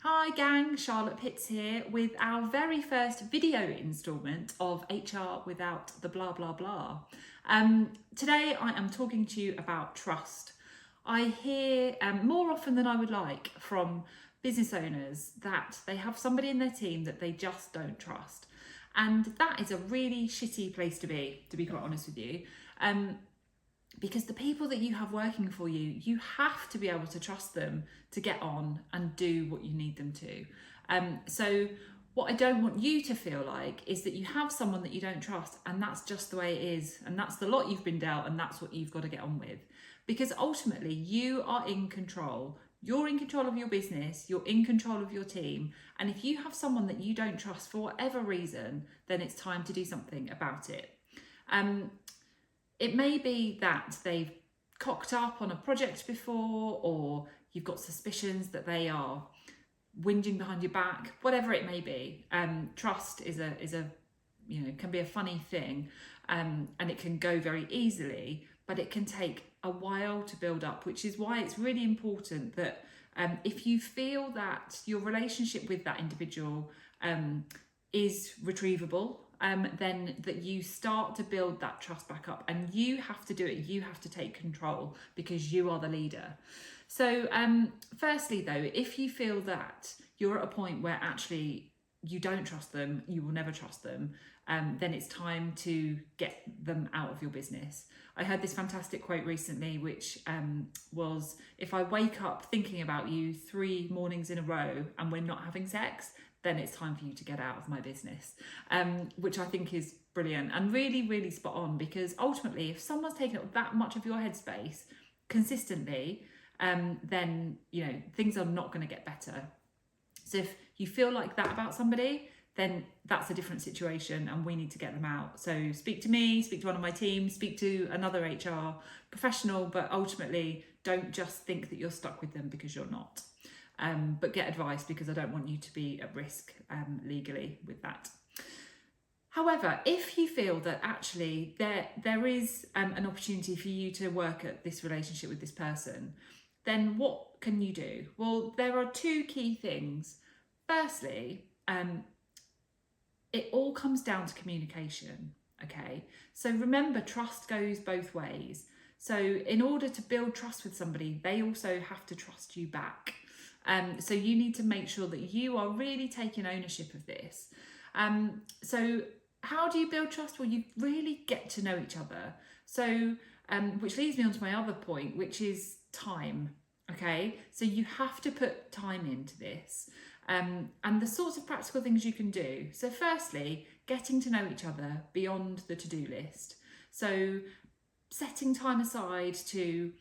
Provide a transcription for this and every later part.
Hi gang, Charlotte Pitts here with our very first video instalment of HR without the blah blah blah. Today I am talking to you about trust. I hear more often than I would like from business owners that they have somebody in their team that they just don't trust. And that is a really shitty place to be quite honest with you. Because the people that you have working for you, you have to be able to trust them to get on and do what you need them to. So what I don't want you to feel like is that you have someone that you don't trust and that's just the way it is and that's the lot you've been dealt and that's what you've got to get on with. Because ultimately you are in control. You're in control of your business, you're in control of your team, and if you have someone that you don't trust for whatever reason, then it's time to do something about it. It may be that they've cocked up on a project before, or you've got suspicions that they are whinging behind your back, whatever it may be. Trust is a can be a funny thing, and it can go very easily, but it can take a while to build up, which is why it's really important that if you feel that your relationship with that individual is retrievable, then that you start to build that trust back up, and you have to do it. You have to take control because you are the leader. So firstly though, if you feel that you're at a point where actually you don't trust them, you will never trust them, then it's time to get them out of your business. I heard this fantastic quote recently, which was, if I wake up thinking about you 3 mornings in a row and we're not having sex, then it's time for you to get out of my business, which I think is brilliant and really, really spot on, because ultimately, if someone's taken up that much of your headspace consistently, then things are not going to get better. So if you feel like that about somebody, then that's a different situation and we need to get them out. So speak to me, speak to one of my team, speak to another HR professional, but ultimately don't just think that you're stuck with them, because you're not. But get advice, because I don't want you to be at risk legally with that. However, if you feel that actually there is an opportunity for you to work at this relationship with this person, then what can you do? Well, there are 2 key things. Firstly, it all comes down to communication, okay? So remember, trust goes both ways. So in order to build trust with somebody, they also have to trust you back. So you need to make sure that you are really taking ownership of this. So how do you build trust? Well, you really get to know each other. So, which leads me on to my other point, which is time. Okay, so you have to put time into this, and the sorts of practical things you can do. So firstly, getting to know each other beyond the to-do list. So setting time aside to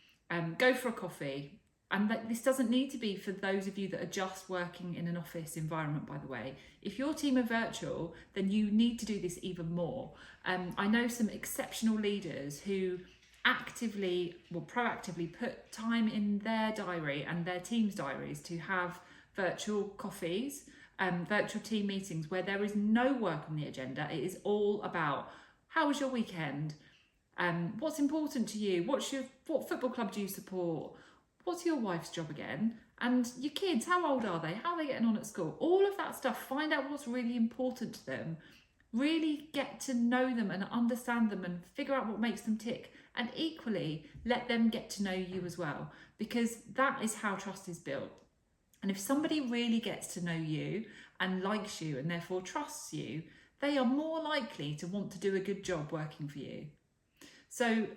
go for a coffee. And that this doesn't need to be for those of you that are just working in an office environment, by the way. If your team are virtual, then you need to do this even more. I know some exceptional leaders who proactively put time in their diary and their team's diaries to have virtual coffees, virtual team meetings where there is no work on the agenda. It is all about, how was your weekend? What's important to you? What football club do you support? What's your wife's job again? And your kids, how old are they? How are they getting on at school? All of that stuff, find out what's really important to them. Really get to know them and understand them and figure out what makes them tick. And equally, let them get to know you as well, because that is how trust is built. And if somebody really gets to know you and likes you and therefore trusts you, they are more likely to want to do a good job working for you. So,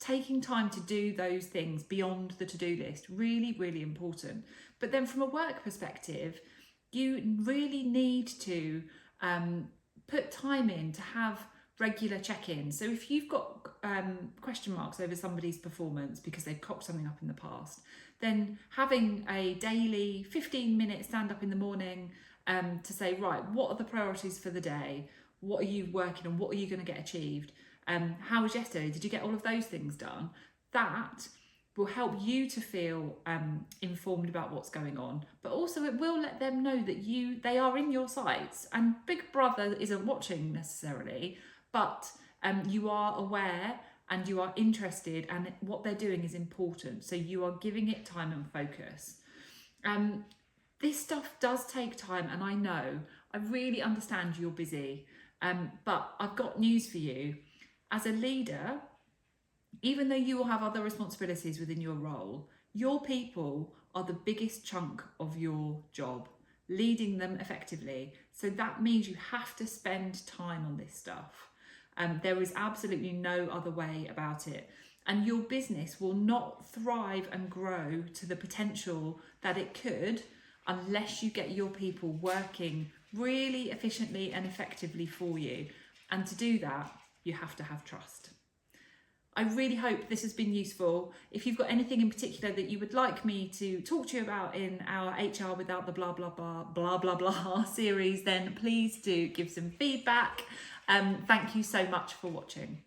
taking time to do those things beyond the to-do list, really, really important. But then from a work perspective, you really need to put time in to have regular check-ins. So if you've got question marks over somebody's performance because they've cocked something up in the past, then having a daily 15-minute stand-up in the morning to say, right, what are the priorities for the day? What are you working on? What are you going to get achieved? How was yesterday? Did you get all of those things done? That will help you to feel informed about what's going on, but also it will let them know that they are in your sights, and Big Brother isn't watching necessarily, but you are aware and you are interested, and what they're doing is important, so you are giving it time and focus. this stuff does take time, and I really understand you're busy, but I've got news for you. As a leader, even though you will have other responsibilities within your role, your people are the biggest chunk of your job, leading them effectively. So that means you have to spend time on this stuff. There is absolutely no other way about it. And your business will not thrive and grow to the potential that it could unless you get your people working really efficiently and effectively for you. And to do that, you have to have trust. I really hope this has been useful. If you've got anything in particular that you would like me to talk to you about in our HR Without the Blah Blah Blah series, then please do give some feedback. Thank you so much for watching.